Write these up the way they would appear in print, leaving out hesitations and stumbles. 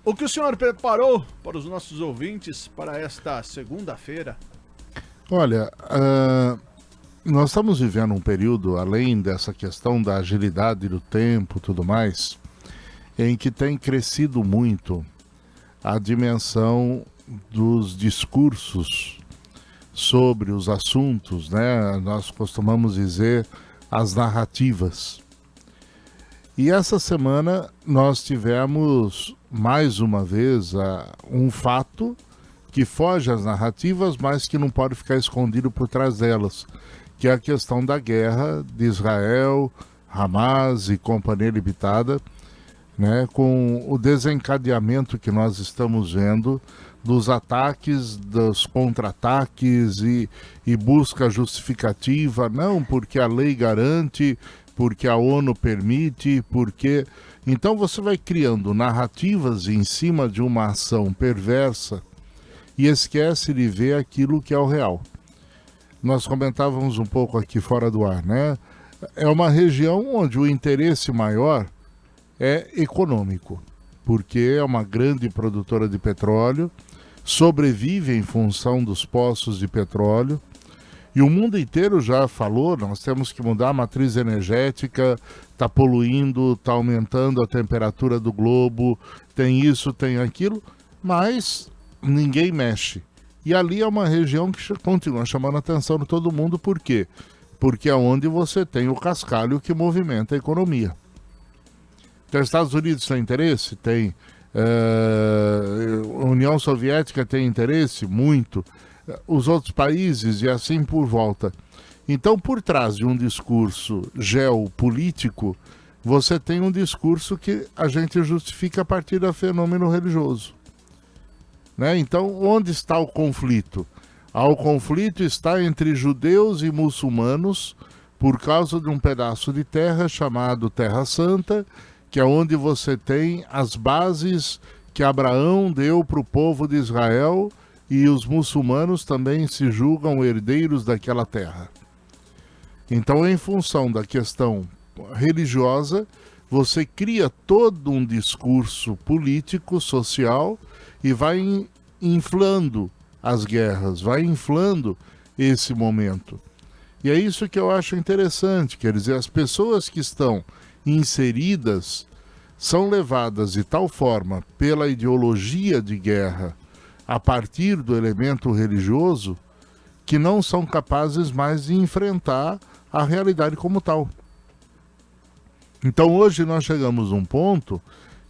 O que o senhor preparou para os nossos ouvintes para esta segunda-feira? Olha, nós estamos vivendo um período, além dessa questão da agilidade do tempo e tudo mais, em que tem crescido muito a dimensão dos discursos sobre os assuntos, né? Nós costumamos dizer as narrativas. E essa semana nós tivemos, mais uma vez, um fato que foge às narrativas, mas que não pode ficar escondido por trás delas, que é a questão da guerra de Israel, Hamas e Companhia Limitada, né, com o desencadeamento que nós estamos vendo dos ataques, dos contra-ataques e busca justificativa, não porque a lei garante, porque a ONU permite, porque... Então você vai criando narrativas em cima de uma ação perversa e esquece de ver aquilo que é o real. Nós comentávamos um pouco aqui fora do ar, né? É uma região onde o interesse maior é econômico, porque é uma grande produtora de petróleo, sobrevive em função dos poços de petróleo, e o mundo inteiro já falou, nós temos que mudar a matriz energética, está poluindo, está aumentando a temperatura do globo, tem isso, tem aquilo, mas ninguém mexe. E ali é uma região que continua chamando a atenção de todo mundo, por quê? Porque é onde você tem o cascalho que movimenta a economia. Então, os Estados Unidos tem interesse? Tem. A União Soviética tem interesse? Muito. Os outros países e assim por volta. Então, por trás de um discurso geopolítico, você tem um discurso que a gente justifica a partir do fenômeno religioso. Né? Então, onde está o conflito? O conflito está entre judeus e muçulmanos por causa de um pedaço de terra chamado Terra Santa, que é onde você tem as bases que Abraão deu para o povo de Israel, e os muçulmanos também se julgam herdeiros daquela terra. Então, em função da questão religiosa, você cria todo um discurso político, social, e vai inflando as guerras, vai inflando esse momento. E é isso que eu acho interessante, quer dizer, as pessoas que estão inseridas são levadas de tal forma pela ideologia de guerra a partir do elemento religioso que não são capazes mais de enfrentar a realidade como tal. Então hoje nós chegamos a um ponto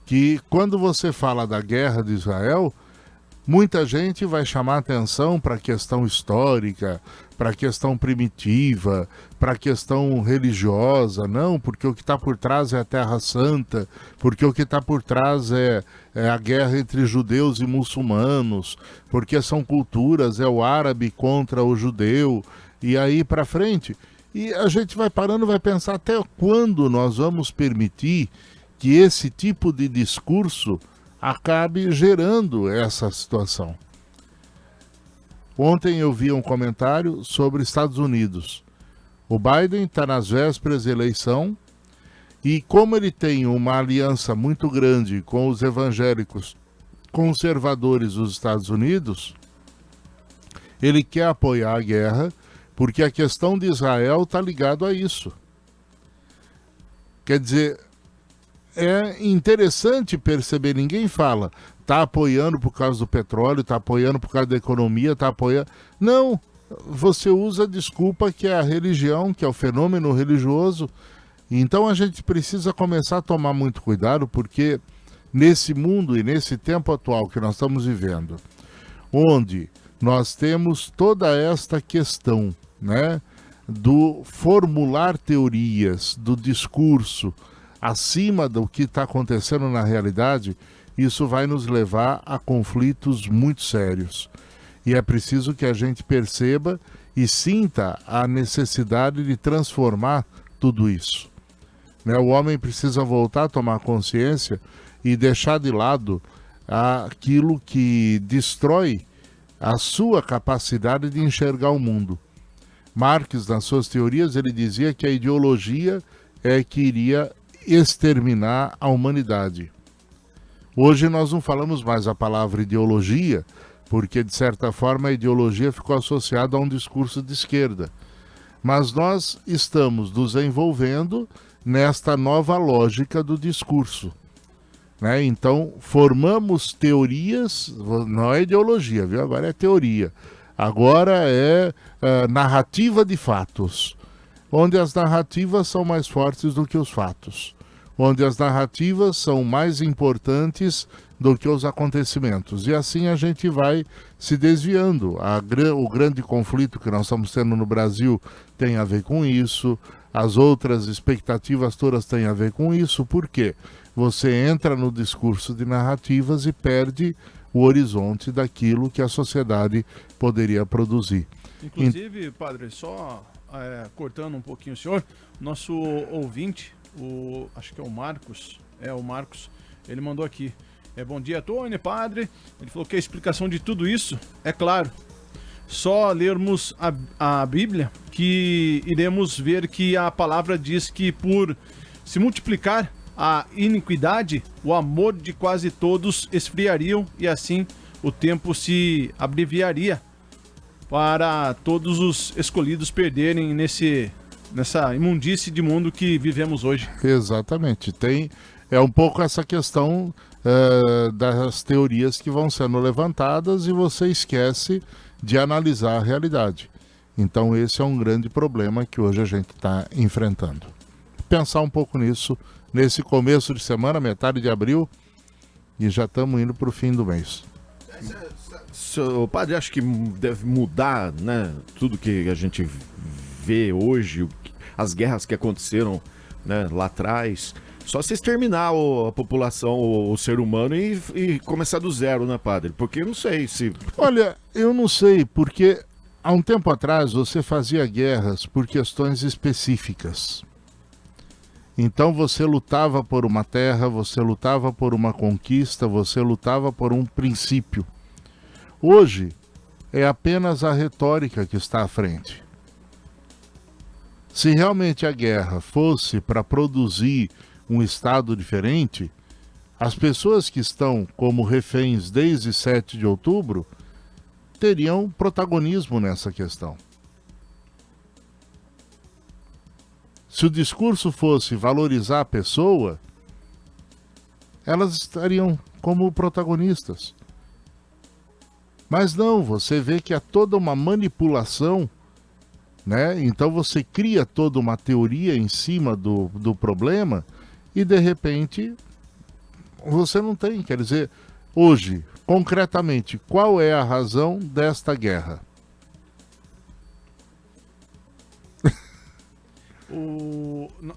que quando você fala da guerra de Israel, muita gente vai chamar atenção para a questão histórica, para a questão primitiva, para a questão religiosa, não, porque o que está por trás é a Terra Santa, porque o que está por trás é a guerra entre judeus e muçulmanos, porque são culturas, é o árabe contra o judeu, e aí para frente. E a gente vai parando, vai pensar até quando nós vamos permitir que esse tipo de discurso acabe gerando essa situação. Ontem eu vi um comentário sobre Estados Unidos. O Biden está nas vésperas da eleição e como ele tem uma aliança muito grande com os evangélicos conservadores dos Estados Unidos, ele quer apoiar a guerra porque a questão de Israel está ligada a isso. Quer dizer, é interessante perceber, ninguém fala, está apoiando por causa do petróleo, está apoiando por causa da economia, está apoiando... Não, você usa a desculpa que é a religião, que é o fenômeno religioso. Então a gente precisa começar a tomar muito cuidado, porque nesse mundo e nesse tempo atual que nós estamos vivendo, onde nós temos toda esta questão, né, do formular teorias, do discurso, acima do que está acontecendo na realidade, isso vai nos levar a conflitos muito sérios. E é preciso que a gente perceba e sinta a necessidade de transformar tudo isso. Né? O homem precisa voltar a tomar consciência e deixar de lado aquilo que destrói a sua capacidade de enxergar o mundo. Marx, nas suas teorias, ele dizia que a ideologia é que iria exterminar a humanidade. Hoje nós não falamos mais a palavra ideologia, porque de certa forma a ideologia ficou associada a um discurso de esquerda. Mas nós estamos nos envolvendo nesta nova lógica do discurso, né? Então formamos teorias, não é ideologia, viu? Agora é teoria. Agora é narrativa de fatos, onde as narrativas são mais fortes do que os fatos, onde as narrativas são mais importantes do que os acontecimentos. E assim a gente vai se desviando. O grande conflito que nós estamos tendo no Brasil tem a ver com isso, as outras expectativas todas têm a ver com isso. Por quê? Você entra no discurso de narrativas e perde o horizonte daquilo que a sociedade poderia produzir. Inclusive, padre, só cortando um pouquinho o senhor, nosso ouvinte, acho que é o Marcos, ele mandou aqui. Bom dia, Tony, padre. Ele falou que a explicação de tudo isso, é claro, só lermos a Bíblia que iremos ver que a palavra diz que por se multiplicar a iniquidade, o amor de quase todos esfriariam e assim o tempo se abreviaria para todos os escolhidos perderem nessa imundície de mundo que vivemos hoje. Exatamente. É um pouco essa questão das teorias que vão sendo levantadas e você esquece de analisar a realidade. Então esse é um grande problema que hoje a gente está enfrentando. Pensar um pouco nisso, nesse começo de semana, metade de abril, e já estamos indo para o fim do mês. O padre, acho que deve mudar, né, tudo que a gente vê hoje, as guerras que aconteceram, né, lá atrás. Só se exterminar a população, o ser humano e começar do zero, né, padre? Porque eu não sei se... Olha, eu não sei, porque há um tempo atrás você fazia guerras por questões específicas. Então você lutava por uma terra, você lutava por uma conquista, você lutava por um princípio. Hoje é apenas a retórica que está à frente. Se realmente a guerra fosse para produzir um Estado diferente, as pessoas que estão como reféns desde 7 de outubro teriam protagonismo nessa questão. Se o discurso fosse valorizar a pessoa, elas estariam como protagonistas. Mas não, você vê que há toda uma manipulação, né? Então você cria toda uma teoria em cima do problema e de repente você não tem. Quer dizer, hoje, concretamente, qual é a razão desta guerra?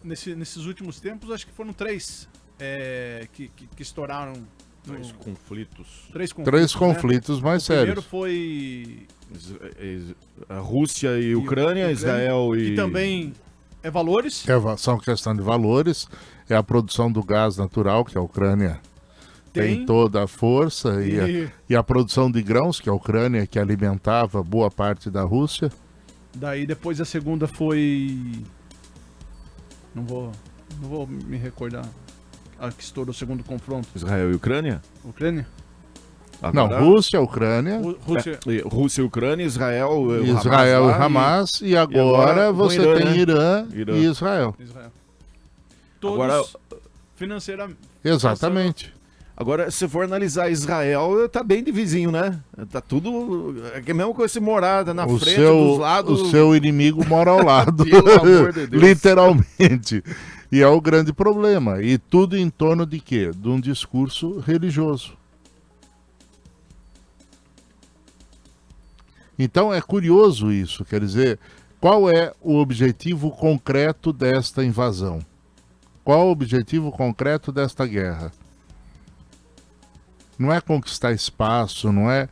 Nesses últimos tempos, acho que foram 3 que estouraram. Três conflitos. Três conflitos, né? Mais o sérios. Primeiro foi a Rússia e Ucrânia, Israel e... Que também é valores. São questão de valores. É a produção do gás natural, que a Ucrânia tem toda a força, e a produção de grãos, que a Ucrânia que alimentava boa parte da Rússia. Daí depois a segunda foi... Não vou me recordar. A que estourou o segundo confronto. Israel e Ucrânia? Ucrânia? Agora... Não, Rússia, Ucrânia. Rússia e Ucrânia, Israel e Hamas. E agora você Irã, tem né? Irã e Israel. Todos agora, financeiramente. Exatamente. Agora, se for analisar Israel, tá bem de vizinho, né? Tá tudo... É mesmo com esse morada na frente, dos lados... O seu inimigo mora ao lado. Pelo amor de Deus. Literalmente. E é o grande problema. E tudo em torno de quê? De um discurso religioso. Então é curioso isso. Quer dizer, qual é o objetivo concreto desta invasão? Qual o objetivo concreto desta guerra? Não é conquistar espaço, não é...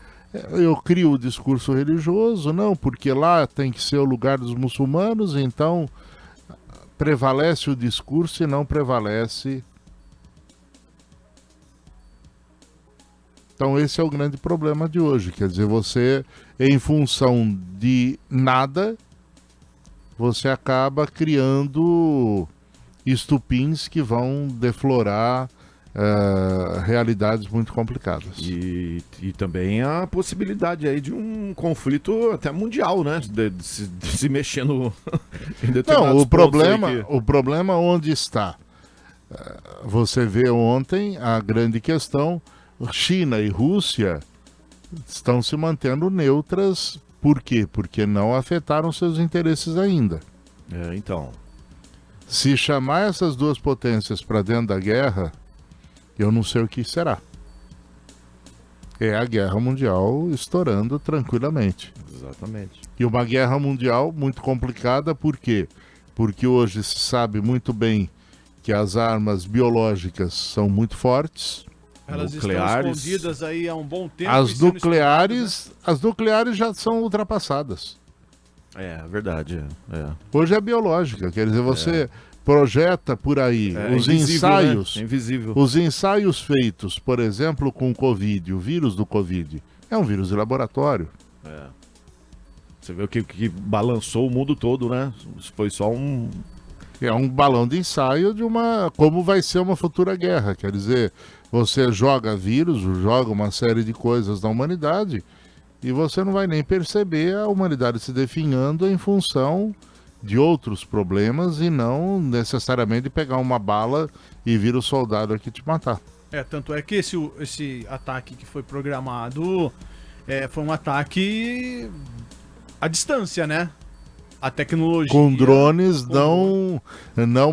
Eu crio o discurso religioso, não, porque lá tem que ser o lugar dos muçulmanos, então prevalece o discurso e não prevalece. Então esse é o grande problema de hoje, quer dizer, você, em função de nada, você acaba criando estupins que vão deflorar realidades muito complicadas. E também a possibilidade aí de um conflito até mundial, né? De se mexer no, em determinados Não, pontos o problema onde está? Você vê ontem a grande questão, China e Rússia estão se mantendo neutras. Por quê? Porque não afetaram seus interesses ainda. Então. Se chamar essas duas potências para dentro da guerra, eu não sei o que será. É a guerra mundial estourando tranquilamente. Exatamente. E uma guerra mundial muito complicada, por quê? Porque hoje se sabe muito bem que as armas biológicas são muito fortes. Elas nucleares. estão escondidas aí há um bom tempo. As nucleares já são ultrapassadas. É verdade. Hoje é biológica, quer dizer, você projeta por aí os ensaios, né? Invisível. Os ensaios feitos, por exemplo, com o Covid, o vírus do Covid, é um vírus de laboratório. Você vê o que balançou o mundo todo, né? Foi só um... É um balão de ensaio de como vai ser uma futura guerra, quer dizer, você joga vírus, joga uma série de coisas na humanidade e você não vai nem perceber a humanidade se definhando em função de outros problemas e não necessariamente pegar uma bala e vir o soldado aqui te matar. Tanto é que esse ataque que foi programado foi um ataque à distância, né? A tecnologia... Com drones não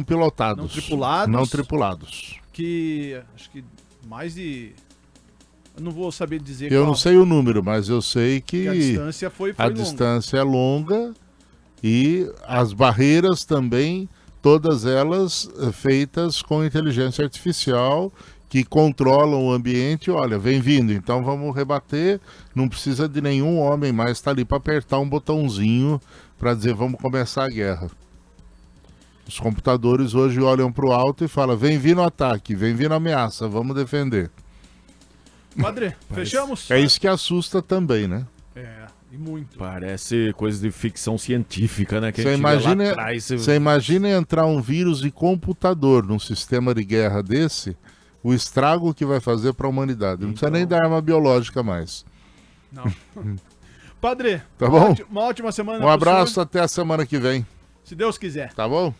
pilotados. Não tripulados. Não tripulados. Que acho que mais de... Eu não vou saber dizer Eu não sei o número, mas eu sei que a distância foi a longa. distância é longa e as barreiras também, todas elas feitas com inteligência artificial que controlam o ambiente. Olha, vem vindo, então vamos rebater. Não precisa de nenhum homem mais estar ali para apertar um botãozinho para dizer vamos começar a guerra. Os computadores hoje olham para o alto e falam, vem vindo ataque, vem vindo ameaça, vamos defender. Padre, fechamos? É isso que assusta também, né? E muito. Parece coisa de ficção científica, né? Que Você imagina entrar um vírus de computador num sistema de guerra desse, o estrago que vai fazer para a humanidade. Não precisa nem dar arma biológica mais. Não. Padre, tá bom? Uma ótima semana. Um abraço, até a semana que vem. Se Deus quiser. Tá bom?